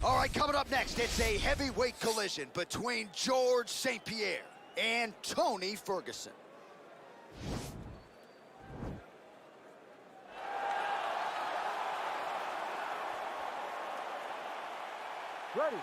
All right, coming up next, it's a heavyweight collision between George St. Pierre and Tony Ferguson. Ready.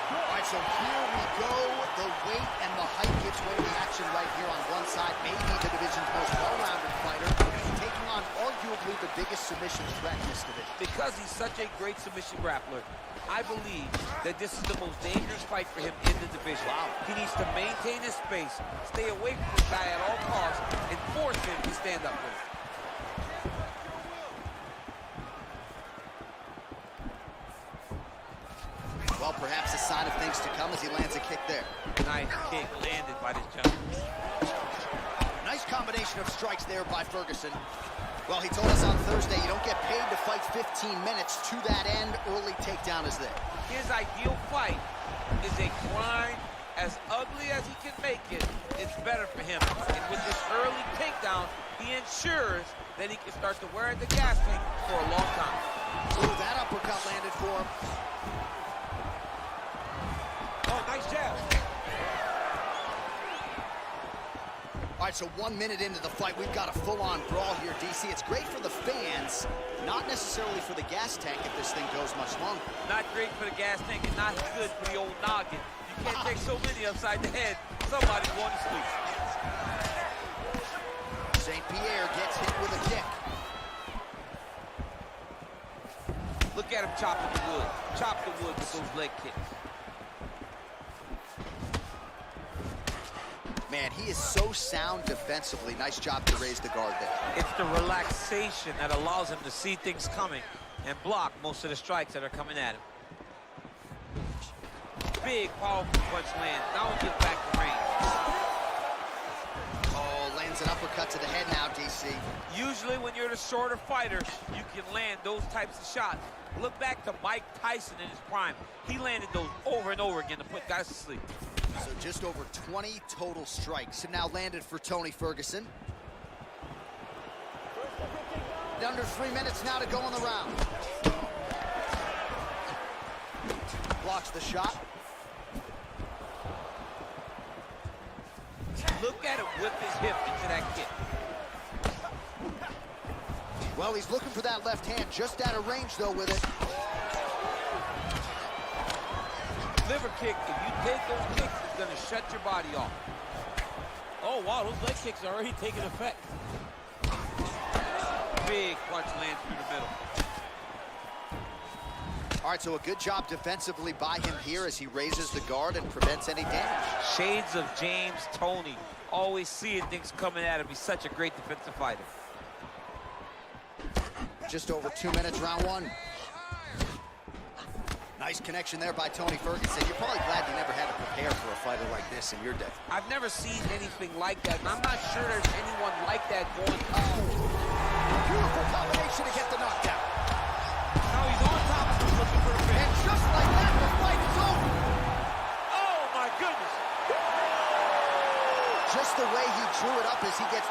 All right, so here we go. The weight and the height gives way to the action right here on one side. Maybe the division's most well-rounded fighter, taking on arguably the biggest submission threat in this division. Because he's such a great submission grappler, I believe that this is the most dangerous fight for him in the division. Wow. He needs to maintain his space, stay away from this guy at all costs, and force him to stand up with him. Well, perhaps a sign of things to come as he lands a kick there. Nice kick landed by this gentleman. Nice combination of strikes there by Ferguson. Well, he told us on Thursday you don't get paid to fight 15 minutes. To that end, early takedown is there. His ideal fight is a grind as ugly as he can make it. It's better for him. And with this early takedown, he ensures that he can start to wear at the gas tank for a long time. Ooh, that uppercut landed for him. Oh, nice jab. All right, so 1 minute into the fight, we've got a full-on brawl here, DC. It's great for the fans, not necessarily for the gas tank if this thing goes much longer. Not great for the gas tank and not good for the old noggin. You can't take so many upside the head. Somebody's going to sleep. St. Pierre gets hit with a kick. Look at him chopping the wood. Chop the wood with those leg kicks. Man, he is so sound defensively. Nice job to raise the guard there. It's the relaxation that allows him to see things coming and block most of the strikes that are coming at him. Big, powerful punch lands. Now he gets back to range. Oh, lands an uppercut to the head now, DC. Usually when you're the shorter fighter, you can land those types of shots. Look back to Mike Tyson in his prime. He landed those over and over again to put guys to sleep. So just over 20 total strikes have now landed for Tony Ferguson. Under 3 minutes now to go in the round. Blocks the shot. Look at him whip his hip into that kick. Well, he's looking for that left hand, just out of range, though, with it. Liver kick, if you take those kicks, it's going to shut your body off. Oh, wow, those leg kicks are already taking effect. Big punch lands through the middle. All right, so a good job defensively by him here as he raises the guard and prevents any damage. Shades of James Toney. Always seeing things coming at him. He's such a great defensive fighter. Just over 2 minutes, round one. Nice connection there by Tony Ferguson. You're probably glad you never had to prepare for a fighter like this in your day. I've never seen anything like that, and I'm not sure there's anyone like that going. Beautiful combination to get the knockdown. Now he's on top of him looking for the finish. And just like that, the fight is over. Oh, my goodness. Just the way he drew it up as he gets...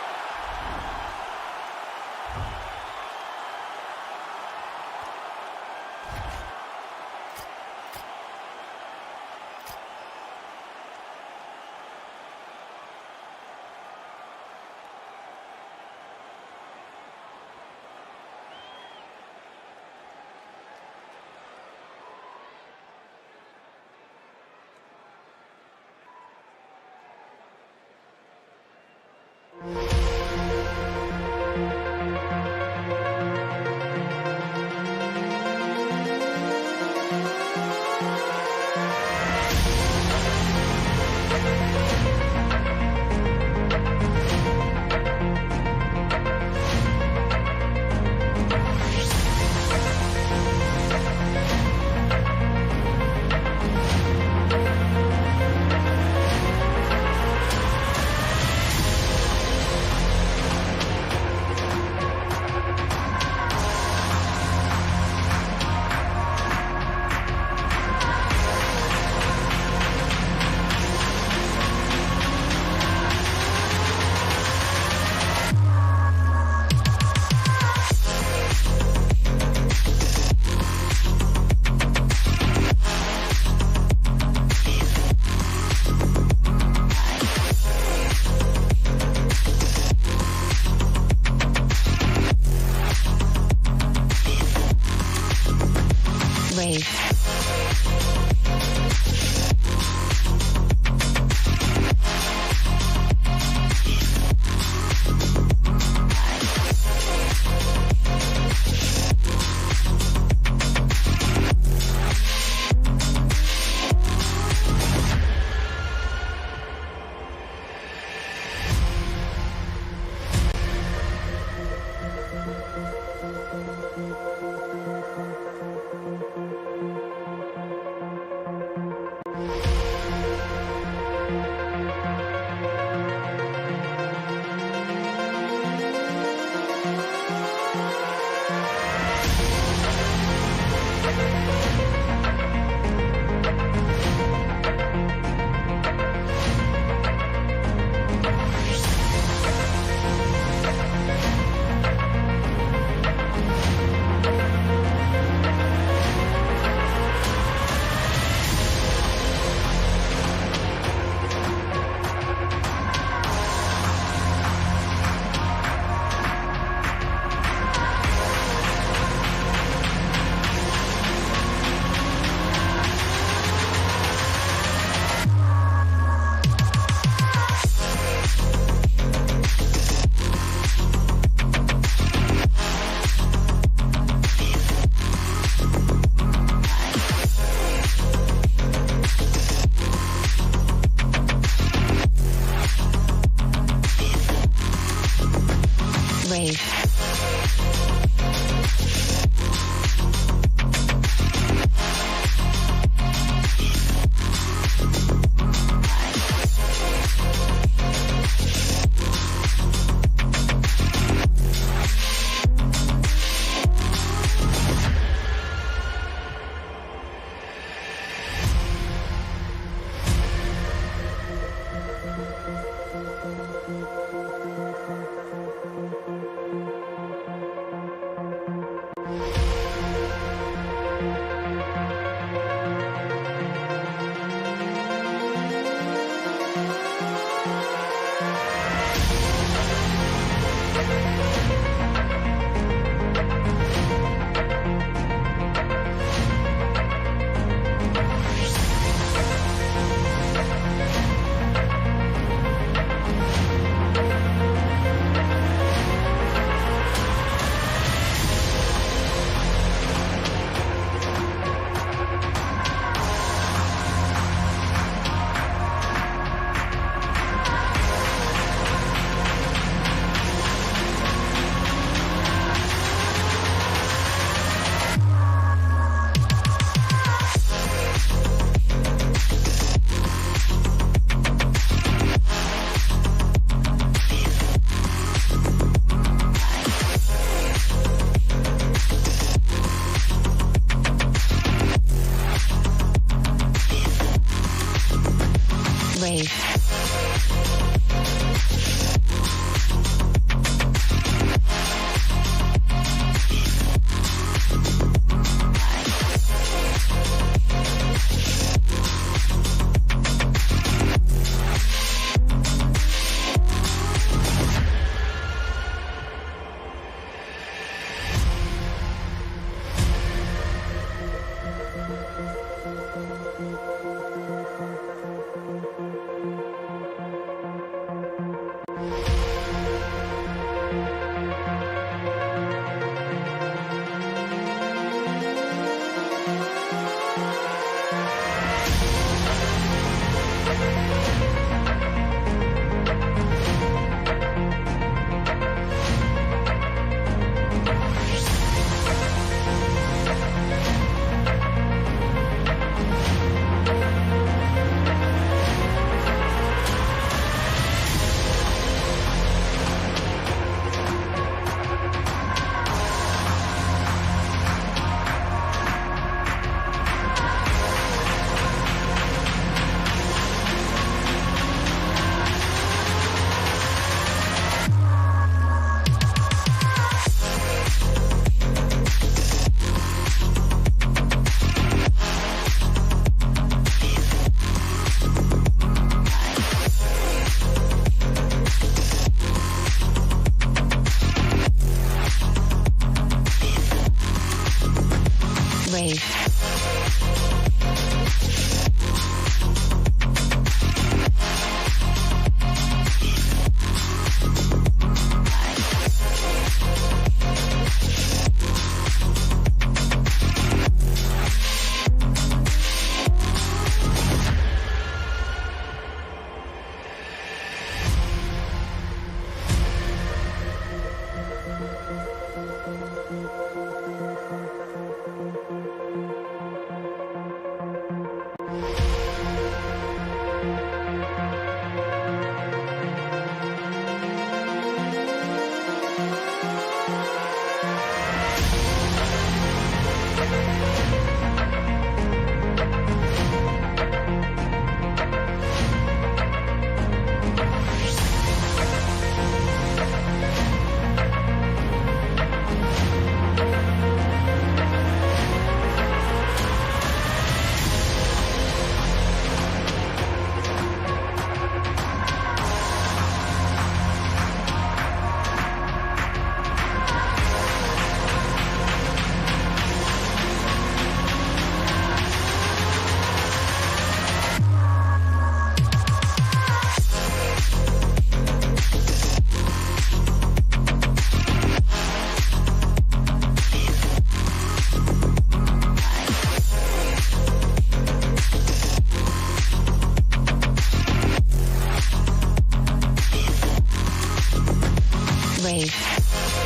Rave. Rave. Rave. Rave.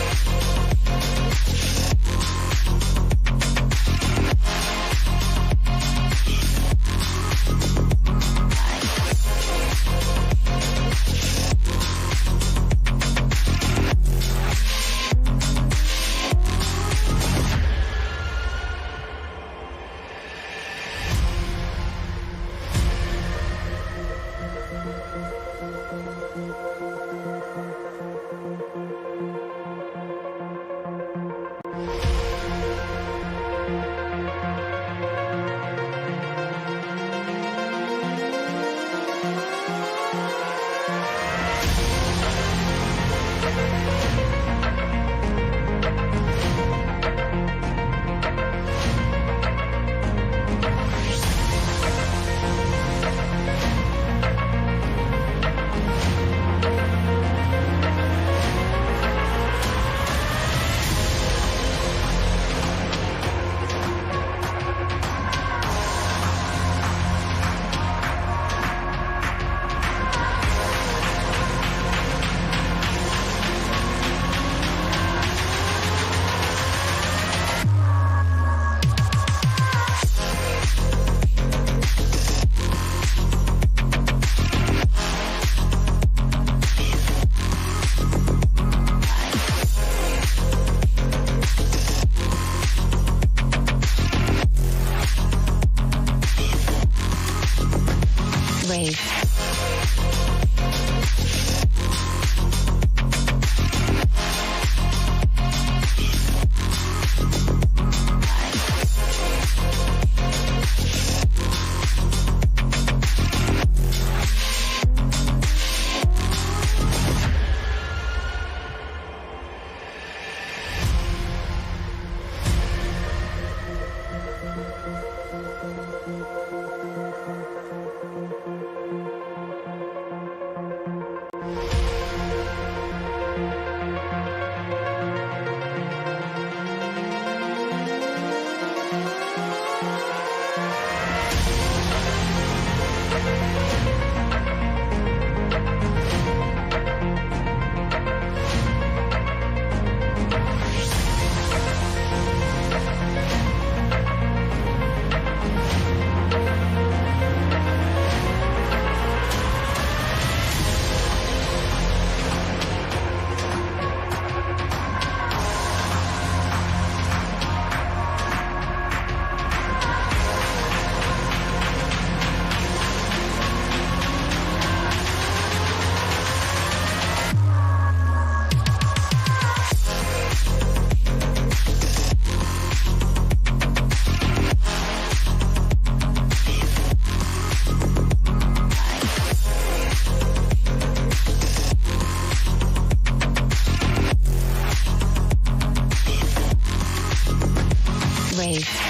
Rave. Rave.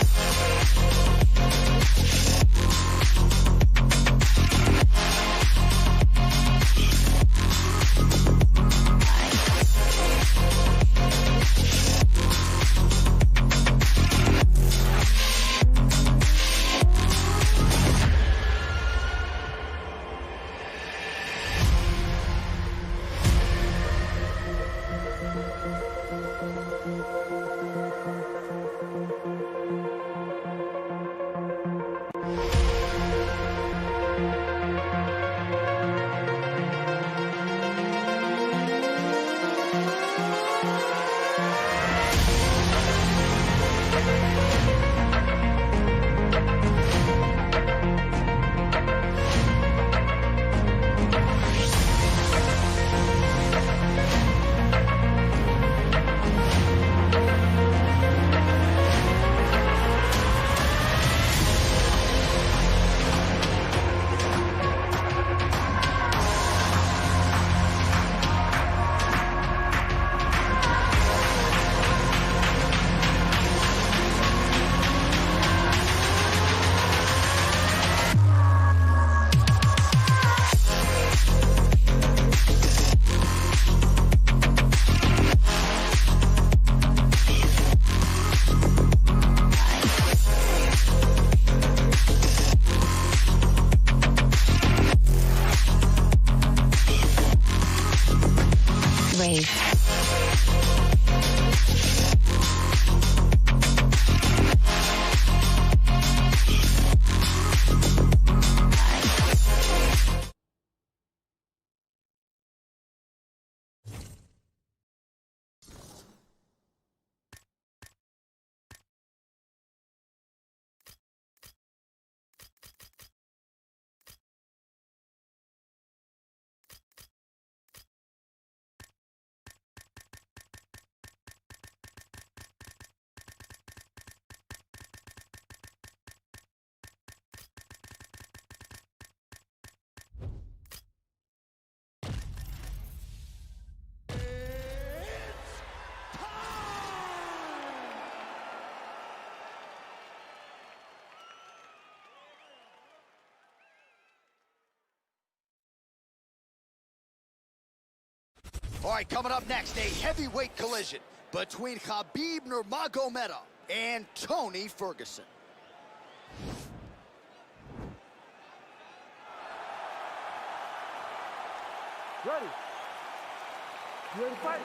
Rave. All right, coming up next, a heavyweight collision between Khabib Nurmagomedov and Tony Ferguson. Ready? You ready to fight?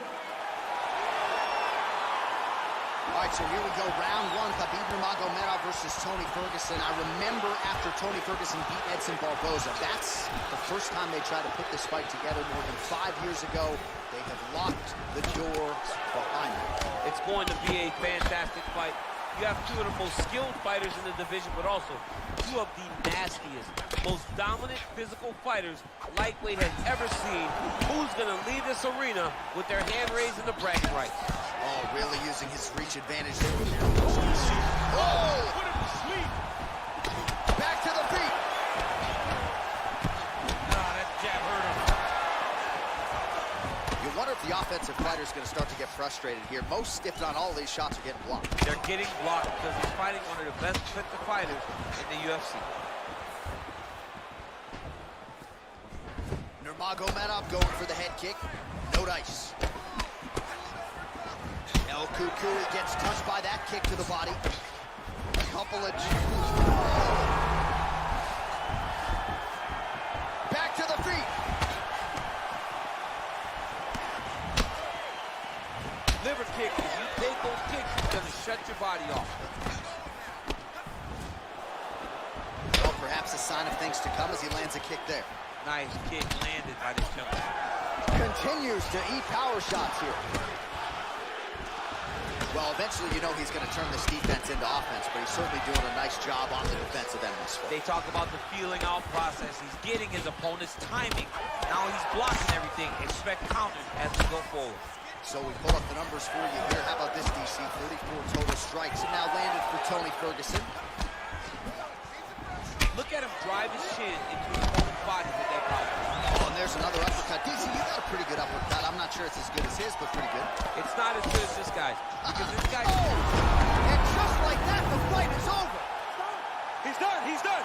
All right, so here we go, round one, Khabib Nurmagomedov versus Tony Ferguson. I remember after Tony Ferguson beat Edson Barboza, that's the first time they tried to put this fight together more than 5 years ago. They have locked the door behind them. It's going to be a fantastic fight. You have two of the most skilled fighters in the division, but also two of the nastiest, most dominant physical fighters lightweight has ever seen. Who's going to leave this arena with their hand raised in the bragging rights? Oh, really using his reach advantage there. Oh! Put him to sleep! Back to the feet. That jab hurt him. You wonder if the offensive fighter is going to start to get frustrated here. Most, if not all, of these shots are getting blocked. They're getting blocked because he's fighting one of the best fighters in the UFC. Nurmagomedov going for the head kick. No dice. El Kukui gets touched by that kick to the body. A couple of... Back to the feet. Liver kick, if you take those kicks, it's going to shut your body off. Well, perhaps a sign of things to come as he lands a kick there. Nice kick landed by this gentleman. Continues to eat power shots here. Well, eventually you know he's going to turn this defense into offense, but he's certainly doing a nice job on the defensive end of this fight. They talk about the feeling out process. He's getting his opponent's timing. Now he's blocking everything. Expect counters as we go forward. So we pull up the numbers for you here. How about this, DC? 34 total strikes have now landed for Tony Ferguson. Look at him drive his chin into his opponent's body with that power. Oh, and there's another uppercut. DC, you got a pretty good uppercut. I'm not sure it's as good as his, but pretty good. It's not as good as this guy's. Because this guy... Oh! And just like that, the fight is over. He's done! He's done!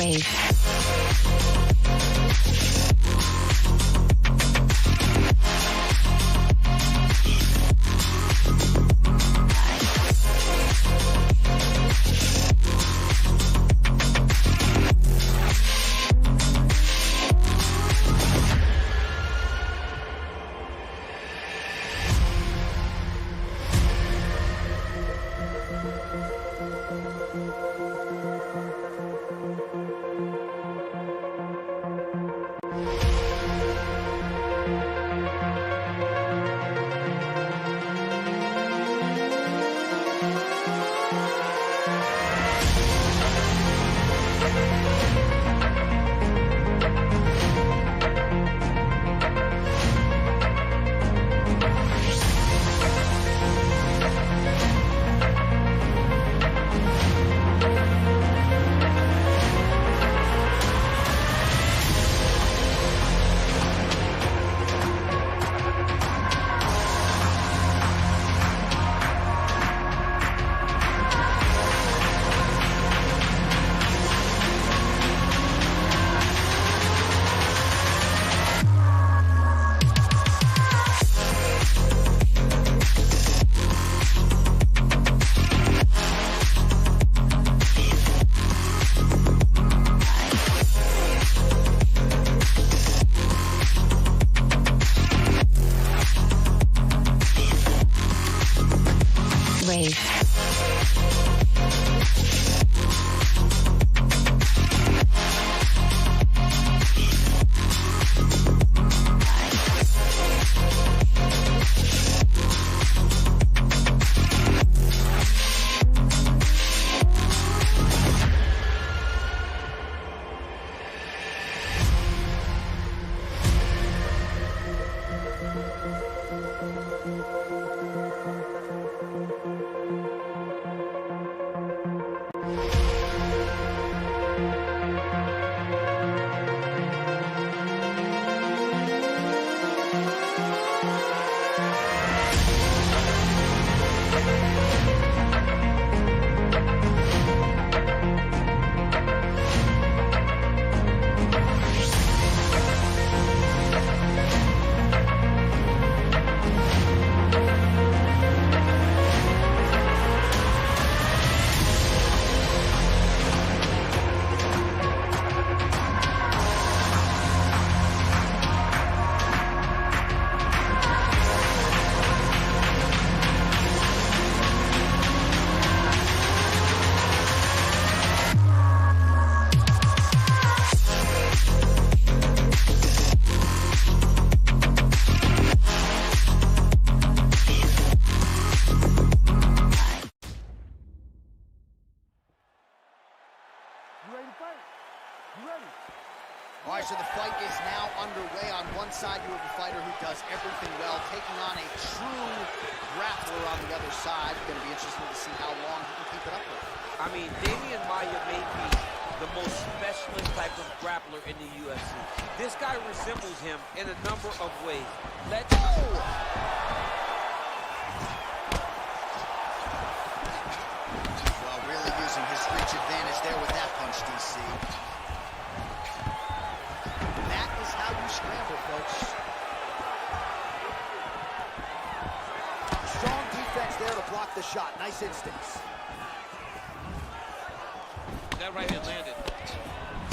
Rave. Rave. All right, so the fight is now underway. On one side, you have a fighter who does everything well, taking on a true grappler on the other side. Going to be interesting to see how long he can keep it up with. I mean, Damian Maia may be the most specialist type of grappler in the UFC. This guy resembles him in a number of ways. Let's go! Well, really using his reach advantage there with that punch, DC. That is how you scramble, folks. Strong defense there to block the shot. Nice instincts. That right hand landed.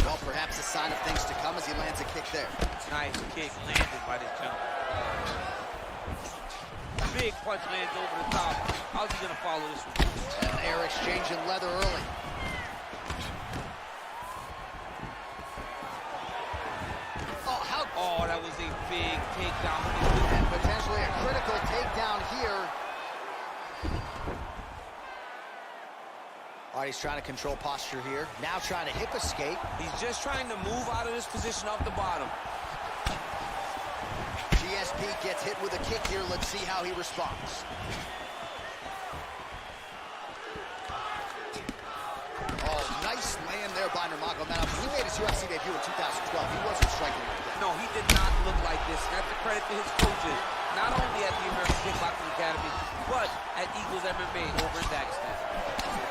Well, perhaps a sign of things to come as he lands a kick there. Nice kick landed by this gentleman. Big punch lands over the top. How's he gonna follow this one? And they're exchanging leather early. Oh, that was a big takedown. And potentially a critical takedown here. All right, he's trying to control posture here. Now trying to hip escape. He's just trying to move out of this position off the bottom. GSP gets hit with a kick here. Let's see how he responds. Oh, nice land there by Nurmagomedov. He made his UFC debut in 2012. He wasn't striking like that. No, he did not look like this. That's the credit to his coaches, not only at the American Kickboxing Academy, but at Eagles MMA over in Dagestan.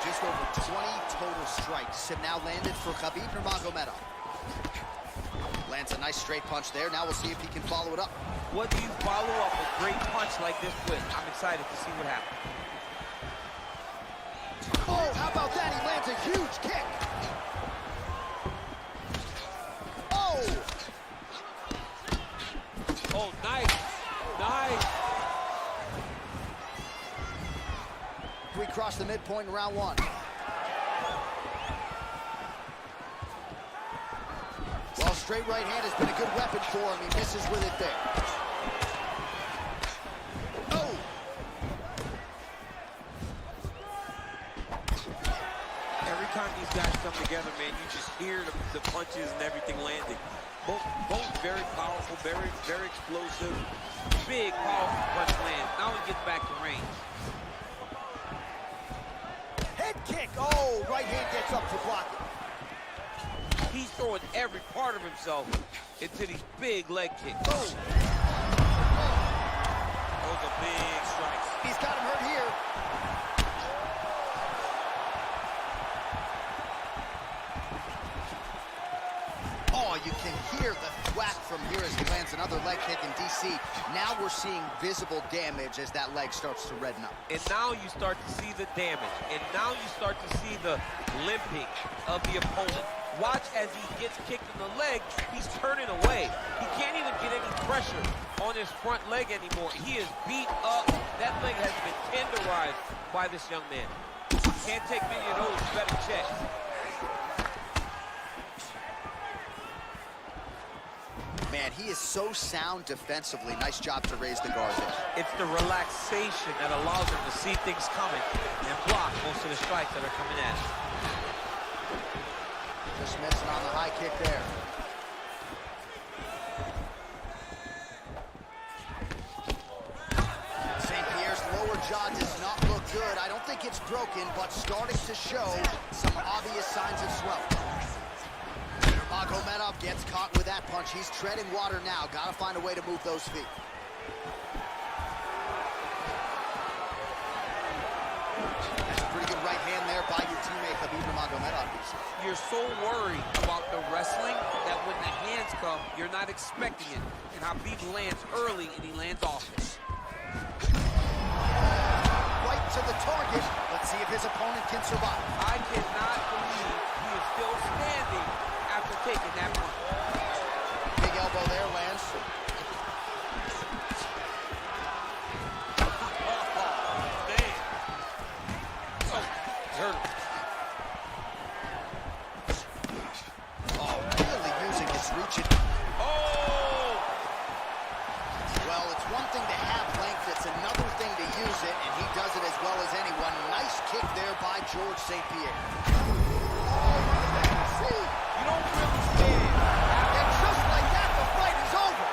Just over 20 total strikes have now landed for Khabib Nurmagomedov. Lands a nice straight punch there. Now we'll see if he can follow it up. What do you follow up a great punch like this with? I'm excited to see what happens. Oh, how about that? He lands a huge kick. Oh! Oh, nice. Nice. We cross the midpoint in round one. straight right hand has been a good weapon for him. He misses with it there. Oh! Every time these guys come together, man, you just hear the punches and everything landing. Both very powerful, very explosive. Big, powerful punch lands. Now he gets back to range. Head kick. Oh, right hand gets up for blocking. He's throwing every part of himself into these big leg kicks. Oh! Those are big strikes. He's got him hurt here. Oh, you can hear the thwack from here as he lands another leg kick in DC. Now we're seeing visible damage as that leg starts to redden up. And now you start to see the damage. And now you start to see the limping of the opponent. Watch as he gets kicked in the leg, he's turning away. He can't even get any pressure on his front leg anymore. He is beat up. That leg has been tenderized by this young man. Can't take many of those, you better check. Man, he is so sound defensively. Nice job to raise the guard there. It's the relaxation that allows him to see things coming and block most of the strikes that are coming at him. Just missing on the high kick there. St. Pierre's lower jaw does not look good. I don't think it's broken, but starting to show some obvious signs of swelling. Magomedov gets caught with that punch. He's treading water now. Got to find a way to move those feet. That's a pretty good right hand there by your teammate, Khabib Magomedov. You're so worried about the wrestling that when the hands come, you're not expecting it. And Khabib lands early and he lands often. Right to the target. Let's see if his opponent can survive. I cannot believe he is still standing after taking that punch. Big elbow there, Lance. George St. Pierre. See? You don't really stand. And just like that, the fight is over.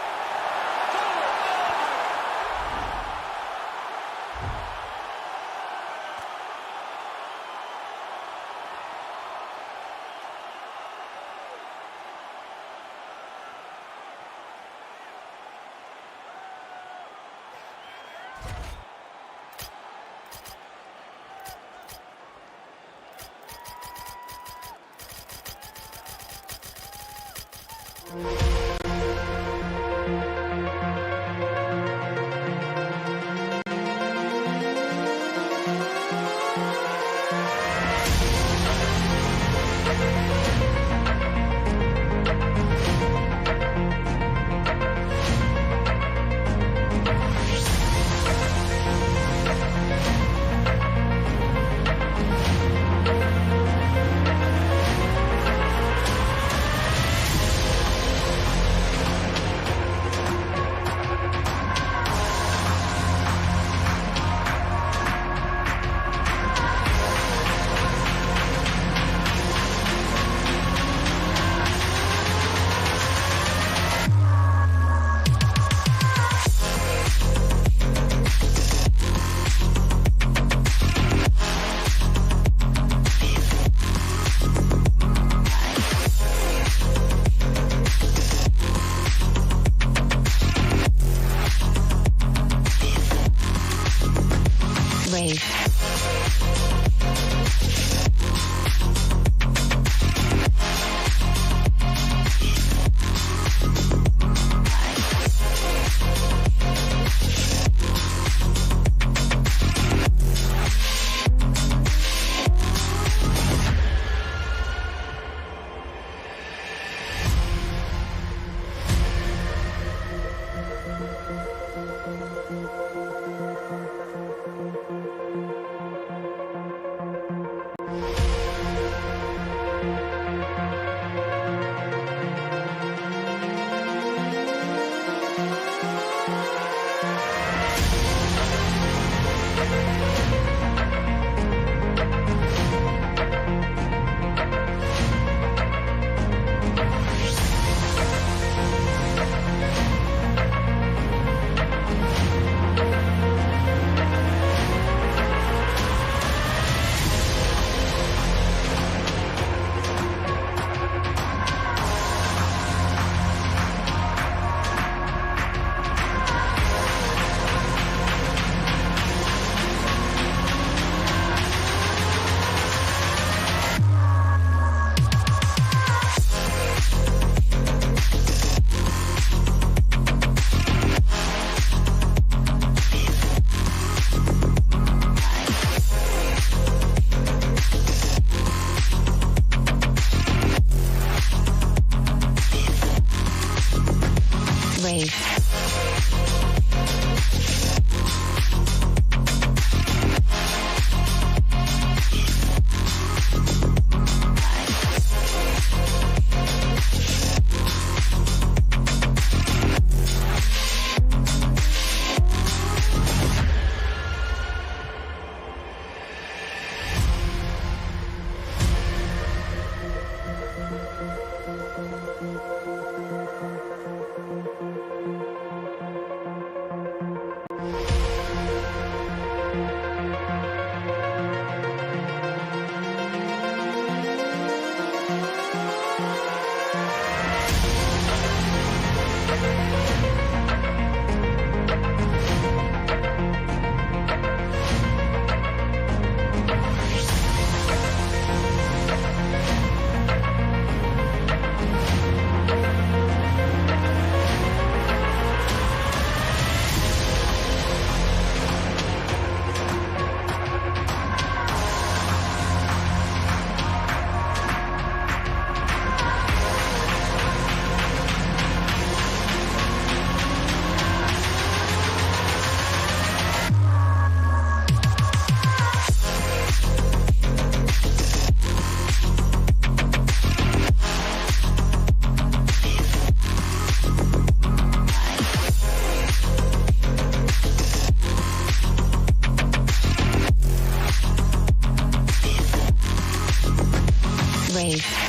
Rave.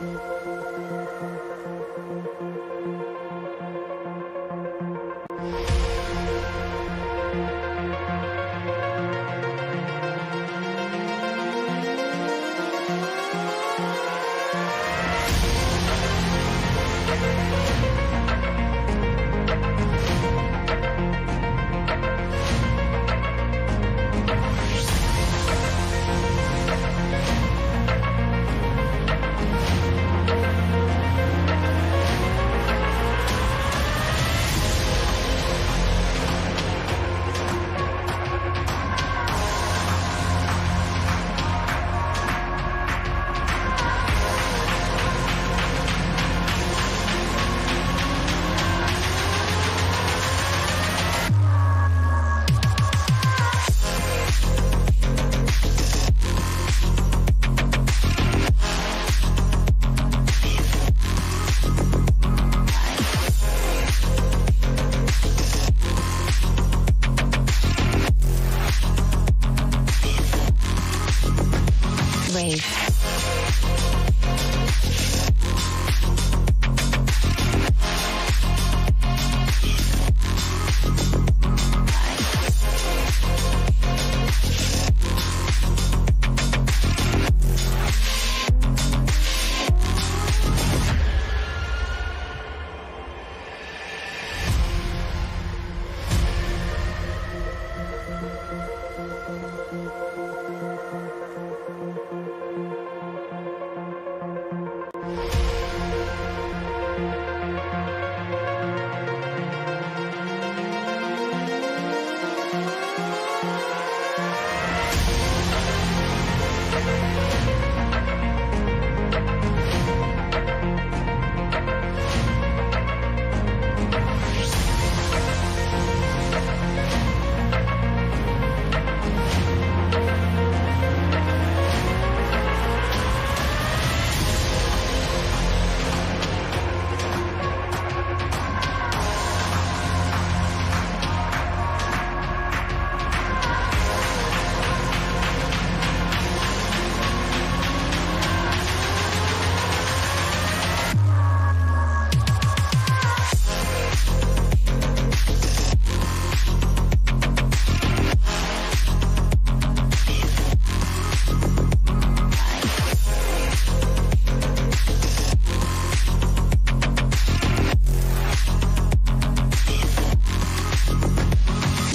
Rave.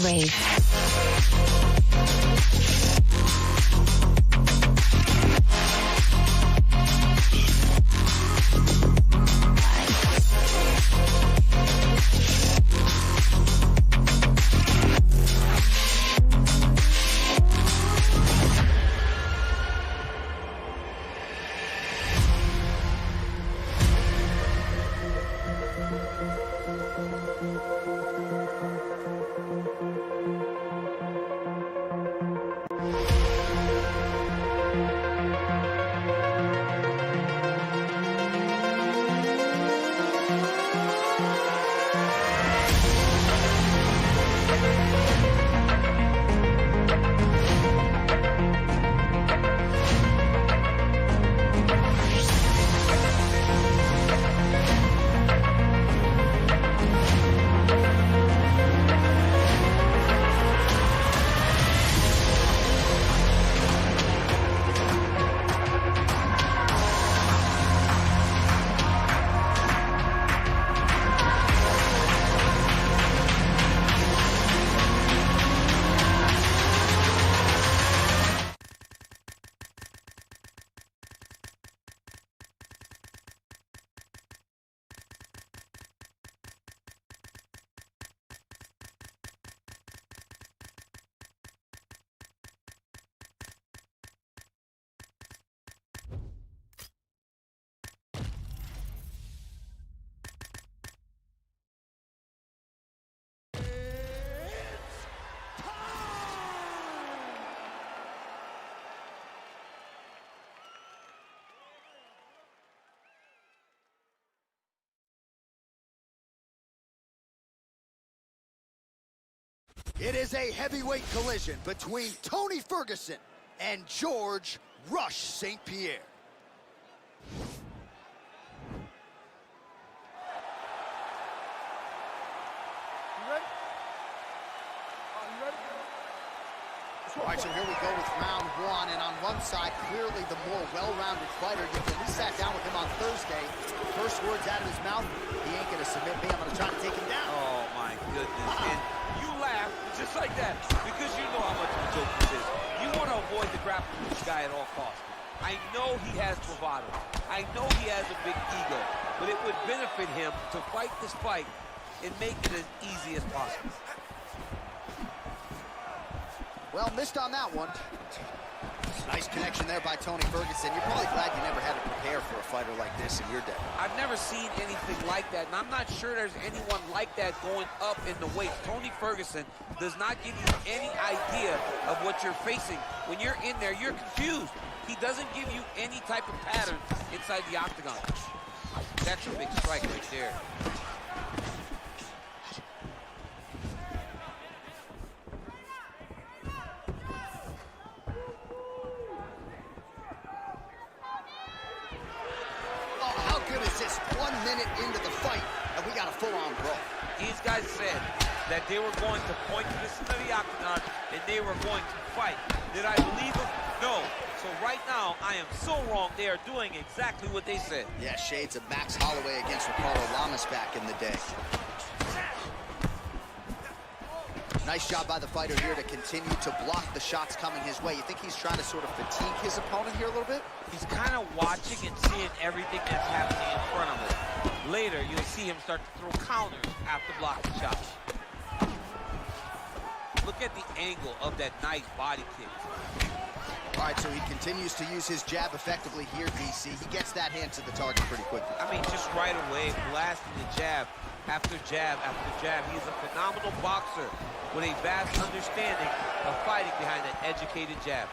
Rave. It is a heavyweight collision between Tony Ferguson and George Rush St. Pierre. ready? You ready? All right, so here we go with round one, and on one side, clearly the more well-rounded fighter. We sat down with him on Thursday. First words out of his mouth, he ain't gonna submit me, I'm gonna try to take him down. Oh, my goodness. And you laugh just like that because you know how much of a joke this is. You want to avoid the grappling with this guy at all costs. I know he has bravado. I know he has a big ego, but it would benefit him to fight this fight and make it as easy as possible. Well, missed on that one. Nice connection there by Tony Ferguson. You're probably glad you never had to prepare for a fighter like this in your day. I've never seen anything like that, and I'm not sure there's anyone like that going up in the weight. Tony Ferguson does not give you any idea of what you're facing. When you're in there, you're confused. He doesn't give you any type of pattern inside the octagon. That's a big strike right there. Just 1 minute into the fight, and we got a full-on brawl. These guys said that they were going to point to this into the octagon, and they were going to fight. Did I believe them? No. So right now, I am so wrong. They are doing exactly what they said. Yeah, shades of Max Holloway against Ricardo Lamas back in the day. Nice job by the fighter here to continue to block the shots coming his way. You think he's trying to sort of fatigue his opponent here a little bit? He's kind of watching and seeing everything that's happening in front of him. Later, you'll see him start to throw counters after blocking shots. Look at the angle of that nice body kick. All right, so he continues to use his jab effectively here, DC. He gets that hand to the target pretty quickly. I mean, just right away, blasting the jab after jab after jab. He's a phenomenal boxer with a vast understanding of fighting behind that educated jab.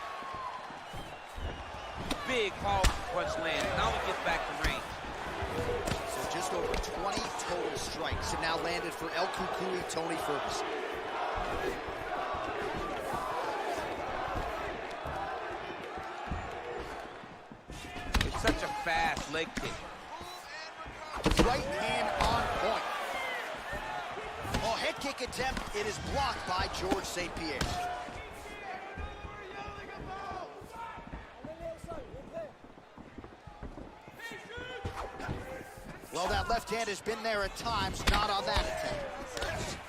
Big, powerful punch land. Now he gets back to range. So just over 20 total strikes have now landed for El Cucuy Tony Ferguson. It's such a fast leg kick. Right hand on point. Oh, head kick attempt. It is blocked by George St. Pierre. Well, that left hand has been there at times, not on that attempt.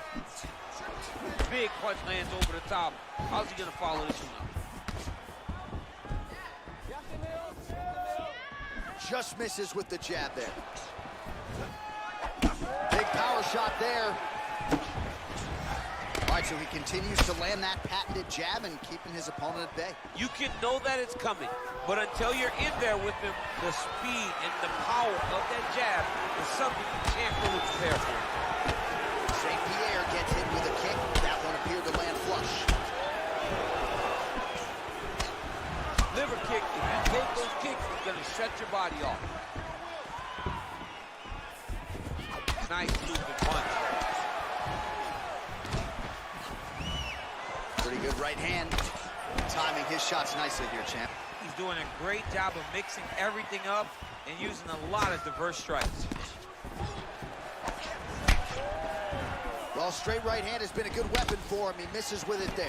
Big punch lands over the top. How's he gonna follow this one up? Just misses with the jab there. Big power shot there. All right, so he continues to land that patented jab and keeping his opponent at bay. You can know that it's coming, but until you're in there with him, the speed and the power of that jab is something you can't really prepare for. St. Pierre gets hit with a kick. That one appeared to land flush. Liver kick, if you take those kicks, it's gonna shut your body off. Nice looping punch. Pretty good right hand. Timing his shots nicely here, champ. He's doing a great job of mixing everything up and using a lot of diverse strikes. Well, straight right hand has been a good weapon for him. He misses with it there.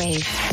Rave.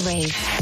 Rave.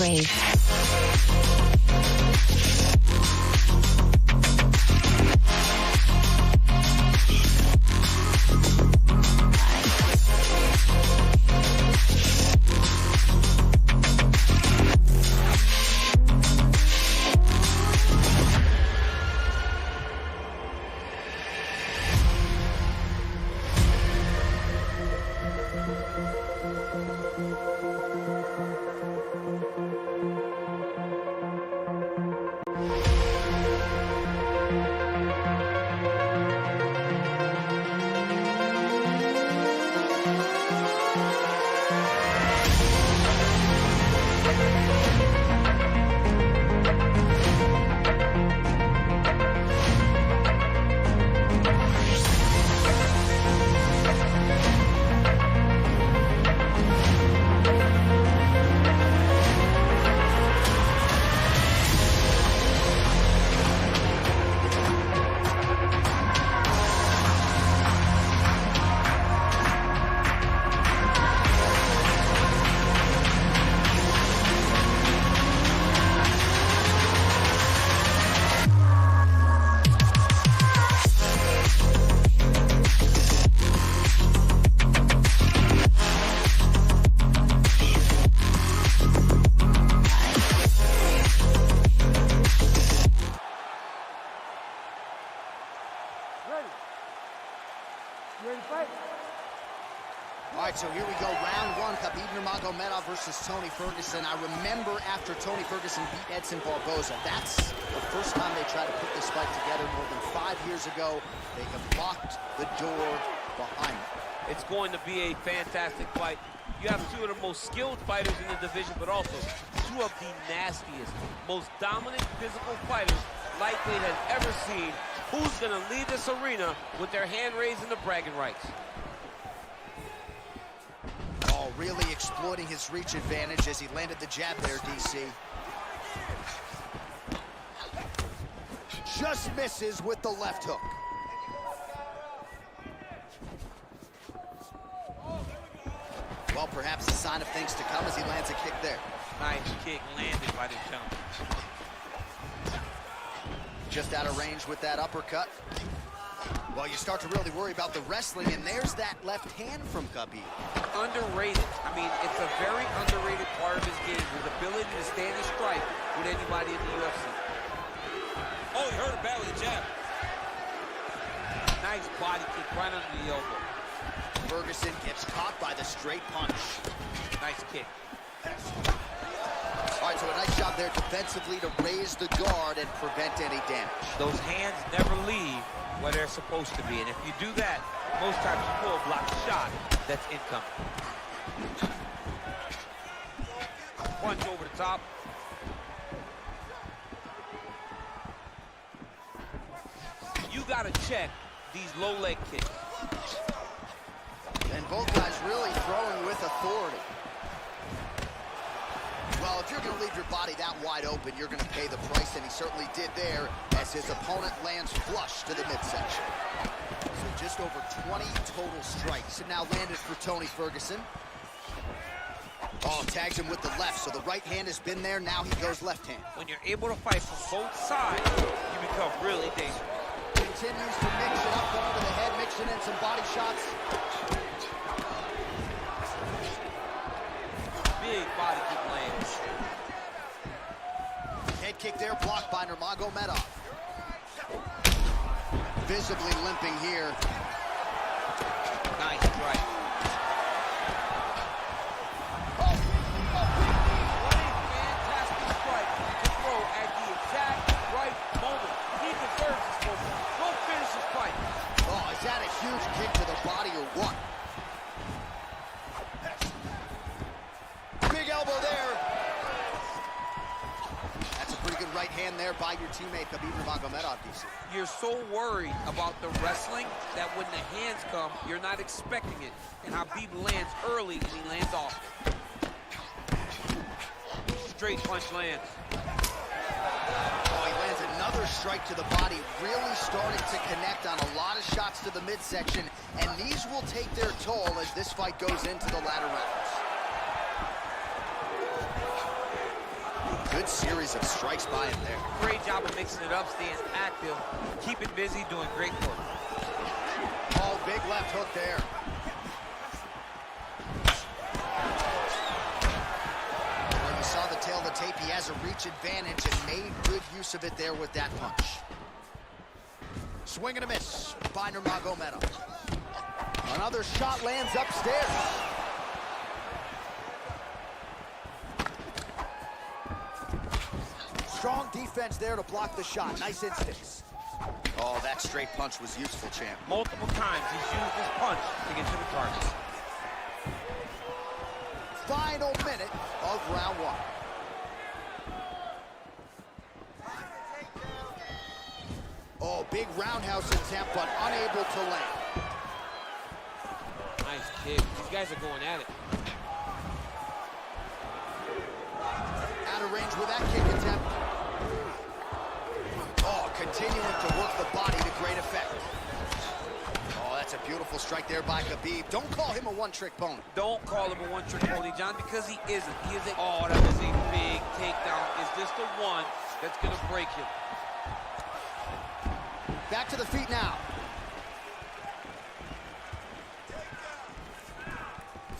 Rave. Ready? You ready to fight? All right, so here we go, round one, Khabib Nurmagomedov versus Tony Ferguson. I remember after Tony Ferguson beat Edson Barboza, that's the first time they tried to put this fight together more than 5 years ago. They have locked the door behind them. It's going to be a fantastic fight. You have two of the most skilled fighters in the division, but also two of the nastiest, most dominant physical fighters lightweight has ever seen. Who's going to leave this arena with their hand raised in the bragging rights? Oh, really exploiting his reach advantage as he landed the jab there, DC. Just misses with the left hook. Well, perhaps a sign of things to come as he lands a kick there. Nice kick landed by the jump. Just out of range with that uppercut. Well, you start to really worry about the wrestling, and there's that left hand from Khabib. Underrated. I mean, it's a very underrated part of his game, his ability to stand and strike with anybody in the UFC. Oh, he hurt him bad with a jab. Nice body kick right under the elbow. Ferguson gets caught by the straight punch. Nice kick. All right, so a nice job there defensively to raise the guard and prevent any damage. Those hands never leave where they're supposed to be, and if you do that, most times you will block a shot that's incoming. Punch over the top. you got to check these low leg kicks. And both guys really throwing with authority. Well, if you're going to leave your body that wide open, you're going to pay the price, and he certainly did there as his opponent lands flush to the midsection. So just over 20 total strikes. And now landed for Tony Ferguson. Oh, tags him with the left, so the right hand has been there. Now he goes left hand. When you're able to fight from both sides, you become really dangerous. Continues to mix it up, going to the head, mixing in some body shots. Big body kick lands. Head kick there, blocked by Nurmagomedov. Visibly limping here. Nice strike. Oh. What a fantastic strike to throw at the exact right moment. He deserves this moment. Go finish his fight. Oh, is that a huge kick to the body or what? Big elbow there. That's a pretty good right hand there by your teammate, Khabib Nurmagomedov, DC. You're so worried about the wrestling that when the hands come, you're not expecting it. And Khabib lands early and he lands off. Straight punch lands. Oh, he lands another strike to the body, really starting to connect on a lot of shots to the midsection, and these will take their toll as this fight goes into the latter rounds. Good series of strikes by him there. Great job of mixing it up, staying active, keeping busy, doing great work. Oh, big left hook there. Well, you saw the tail of the tape. He has a reach advantage and made good use of it there with that punch. Swing and a miss by Nurmagomedov. Another shot lands upstairs. Strong defense there to block the shot. Nice instincts. Oh, that straight punch was useful, champ. Multiple times he's used his punch to get to the target. Final minute of round one. Oh, big roundhouse attempt, but unable to land. Nice kick. These guys are going at it. Out of range with that kick attempt. Oh, continuing to work the body to great effect. Oh, that's a beautiful strike there by Khabib. Don't call him a one-trick pony. Don't call him a one-trick pony, John, because he isn't. He is a... Oh, that was a big takedown. Is this the one that's going to break him? Back to the feet now.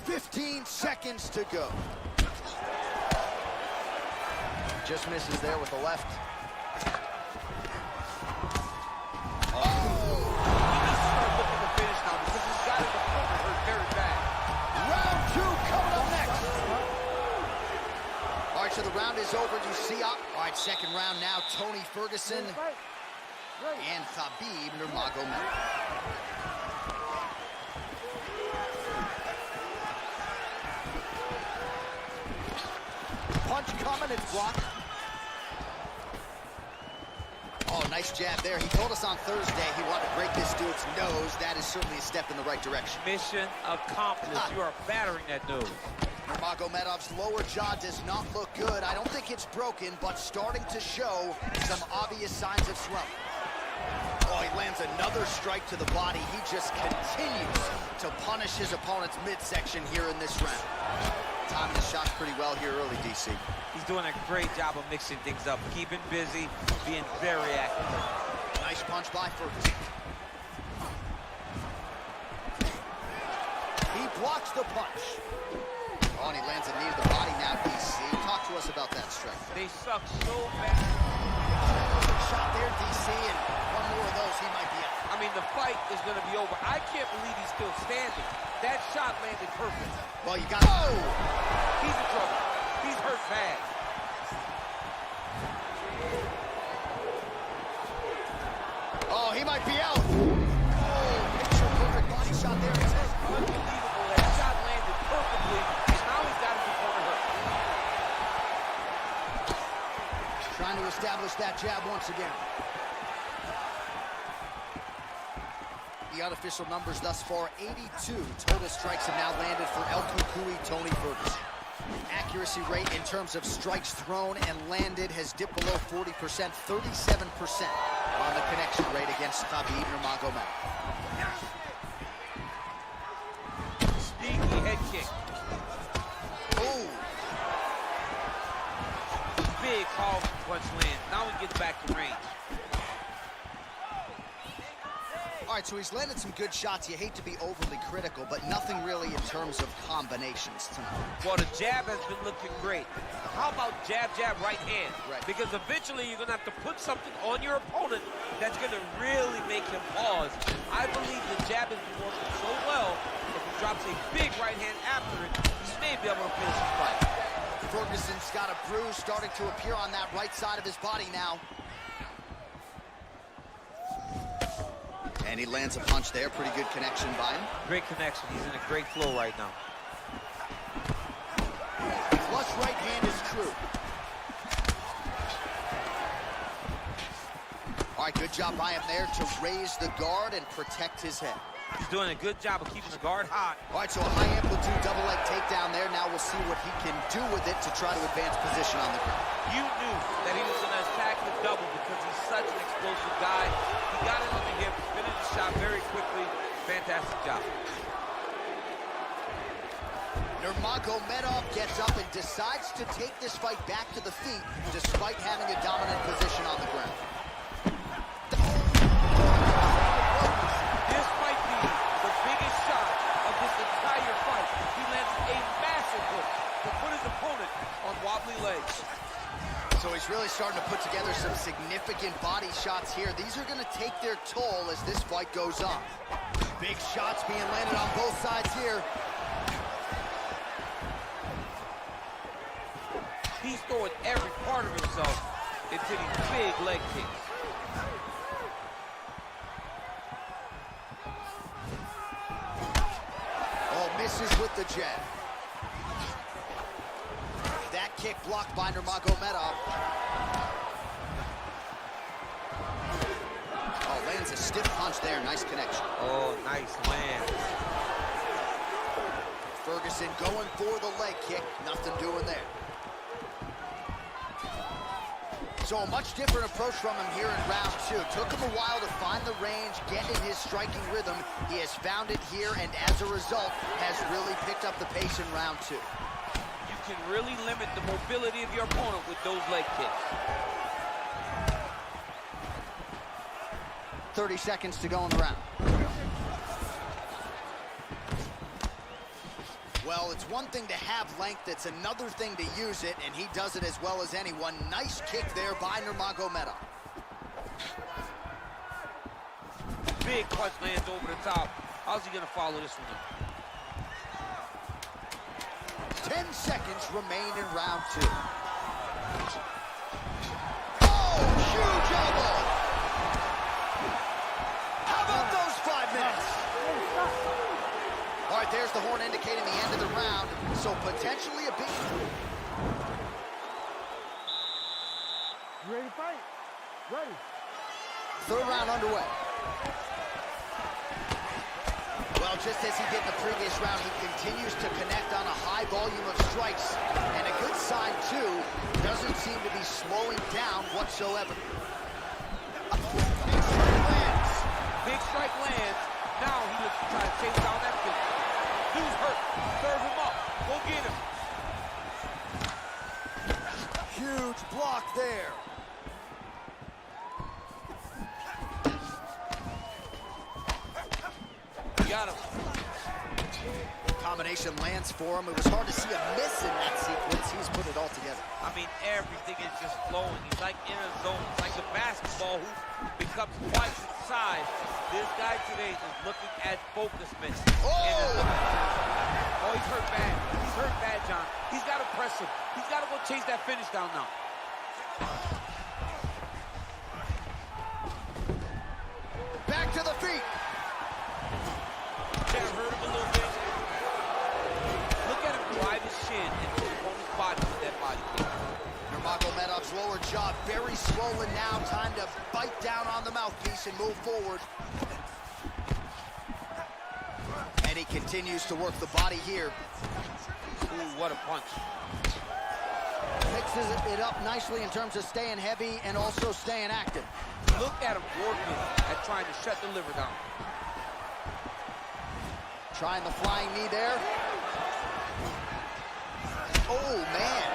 15 seconds to go. Just misses there with the left. He needs to start looking to finish now because he's got his opponent hurt very bad. Round two coming up next. All right, so the round is over. You see, all right, second round now. Tony Ferguson and Khabib Nurmagomedov. Punch coming, it's blocked. Oh, nice jab there. He told us on Thursday he wanted to break this dude's nose. That is certainly a step in the right direction. Mission accomplished. You are battering that nose. Nurmagomedov's lower jaw does not look good. I don't think it's broken, but starting to show some obvious signs of swelling. Oh, he lands another strike to the body. He just continues to punish his opponent's midsection here in this round. Timing the shots pretty well here early, DC. He's doing a great job of mixing things up, keeping busy, being very active. Nice punch by Ferguson. He blocks the punch. Oh, and he lands a knee to the body now, DC. Talk to us about that strike. They suck so bad. Shot there, DC, and one more of those, he might be out. I mean, the fight is going to be over. I can't believe he's still standing. That shot landed perfect. Well, you got... Oh! He's in trouble. He's hurt bad. Oh, he might be out. Oh, picture perfect body shot there. It's Unbelievable. That shot landed perfectly. Now he's got his opponent hurt. trying to establish that jab once again. the unofficial numbers thus far, 82 total strikes have now landed for El Cucuy Tony Ferguson. Accuracy rate in terms of strikes thrown and landed has dipped below 40%, 37% on the connection rate against Khabib Nurmagomedov. Sneaky head kick. Oh, Big powerful punch lands. Now he gets back to range. all right, so he's landed some good shots. You hate to be overly critical, but nothing really in terms of combinations tonight. Well, the jab has been looking great. How about jab, jab, right hand? Right. Because eventually you're going to have to put something on your opponent that's going to really make him pause. I believe the jab has been working so well, if he drops a big right hand after it, he may be able to finish his fight. Ferguson's got a bruise starting to appear on that right side of his body now. And he lands a punch there. Pretty good connection by him. Great connection. He's in a great flow right now. Flush right hand is true. All right, good job by him there to raise the guard and protect his head. He's doing a good job of keeping the guard hot. All right, so a high amplitude double leg takedown there. Now we'll see what he can do with it to try to advance position on the ground. You knew that he was going to attack the double because he's such an explosive guy. He got it on the hip, finished the shot very quickly. Fantastic job. Nurmagomedov gets up and decides to take this fight back to the feet despite having a dominant position on the ground. This might be the biggest shot of this entire fight. He lands a massive hook to put his opponent on wobbly legs. So he's really starting to put together some significant body shots here. These are going to take their toll as this fight goes on. Big shots being landed on both sides here. He's throwing every part of himself into these big leg kicks. Oh, misses with the jab. That kick blocked by Nurmagomedov. Oh, lands a stiff punch there. Nice connection. Oh, nice land. Ferguson going for the leg kick. Nothing doing there. So a much different approach from him here in round two. Took him a while to find the range, get in his striking rhythm. He has found it here, and as a result, has really picked up the pace in round two. You can really limit the mobility of your opponent with those leg kicks. 30 seconds to go in the round. Well, it's one thing to have length, it's another thing to use it, and he does it as well as anyone. Nice kick there by Nurmagomedov. Big punch lands over the top. How's he going to follow this one up? 10 seconds remain in round two. Oh, huge elbow! How about those 5 minutes? All right, there's the horn indicating the end of the round, so potentially a big... You ready to fight? Ready. Third round underway. Well, just as he did in the previous round, he continues to connect on a high volume of strikes. And a good sign, too, doesn't seem to be slowing down whatsoever. Big strike lands. Big strike lands. Now he looks to try to chase down that kick. Dude's hurt. Serve him up. Go get him. Huge block there. Got him. Combination lands for him. It was hard to see a miss in that sequence. He's put it all together. I mean, everything is just flowing. He's like in a zone. It's like a basketball hoop becomes twice its size. This guy today is looking at focusment. Oh! Oh, he's hurt bad. He's hurt bad, John. He's got to press him. He's got to go chase that finish down now. Back to the feet. Jab hurt him a little bit. Look at him drive his shin into his opponent's body with that body kick. Nurmagomedov's lower jaw very swollen now. Time to bite down on the mouthpiece and move forward. he continues to work the body here. Ooh, what a punch. Mixes it up nicely in terms of staying heavy and also staying active. Look at him working at trying to shut the liver down. Trying the flying knee there. Oh, man.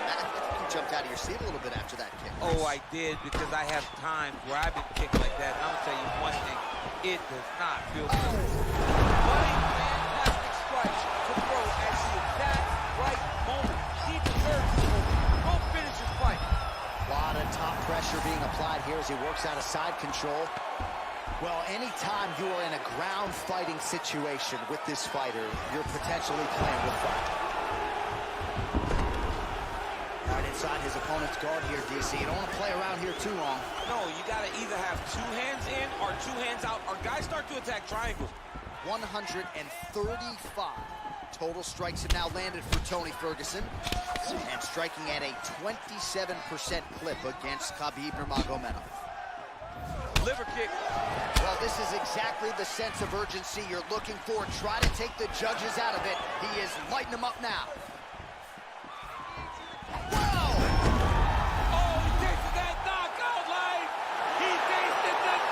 You jumped out of your seat a little bit after that kick. Oh, I did, because I have times where I've been kicked like that. And I'm going to tell you one thing. It does not feel good. But a fantastic strike to throw at the exact right moment. He deserves to go finish his fight. A lot of top pressure being applied here as he works out of side control. Well, anytime you are in a ground fighting situation with this fighter, you're potentially playing with fire. Right inside his opponent's guard here, DC. You don't want to play around here too long. No, you got to either have 2 hands in or 2 hands out, or guys start to attack triangles. 135 total strikes have now landed for Tony Ferguson, and striking at a 27% clip against Khabib Nurmagomedov. Liver kick. Well, this is exactly the sense of urgency you're looking for. Try to take the judges out of it. He is lighting them up now. Whoa! Oh, he tasted that knockout line. He tasted that.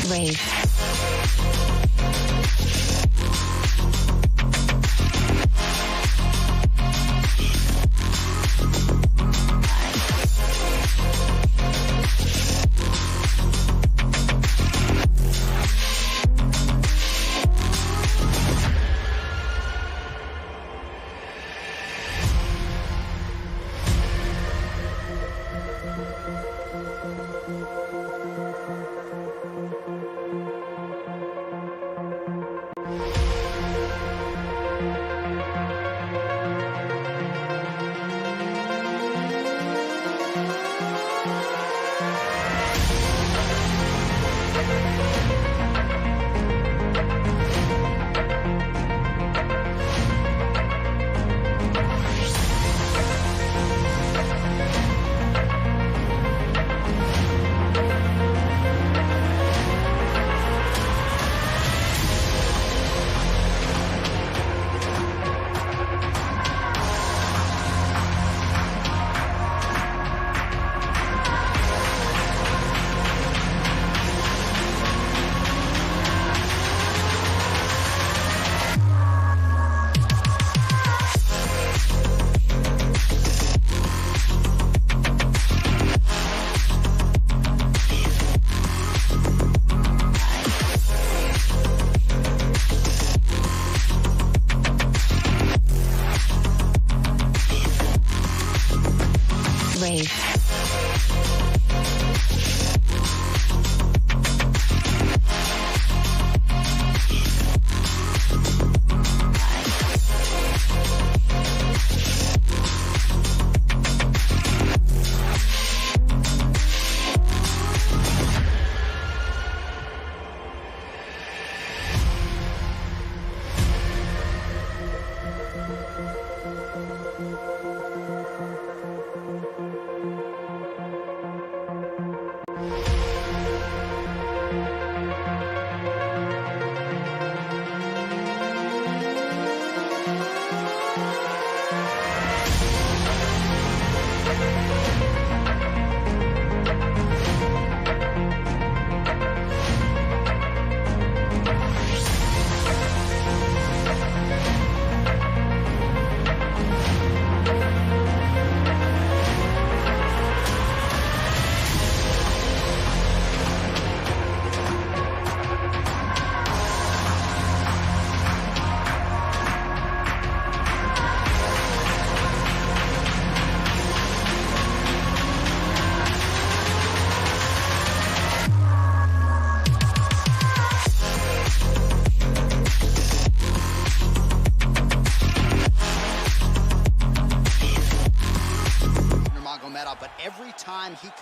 Rave.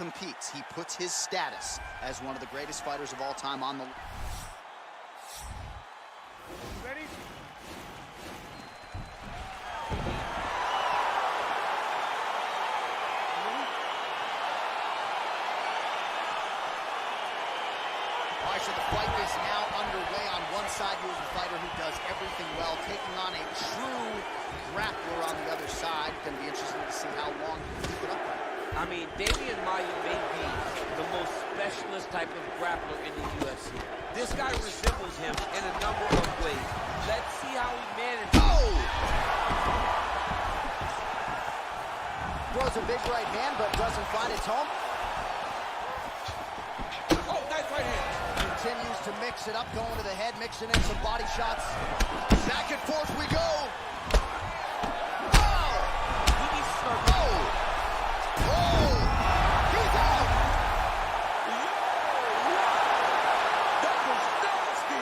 competes, he puts his status as one of the greatest fighters of all time on the... Ready? All right, so the fight is now underway. On one side, you have a fighter who does everything well, taking on a true grappler on the other side. Going to be interesting to see how long he can keep it up. I mean, Damian Maia may be the most specialist type of grappler in the UFC. This guy resembles him in a number of ways. Let's see how he manages. Oh! Throws a big right hand, but doesn't find its home. Oh, nice right hand. Continues to mix it up, going to the head, mixing in some body shots. Back and forth we go. Oh! He needs to start. Oh! Oh! He's out! That was nasty.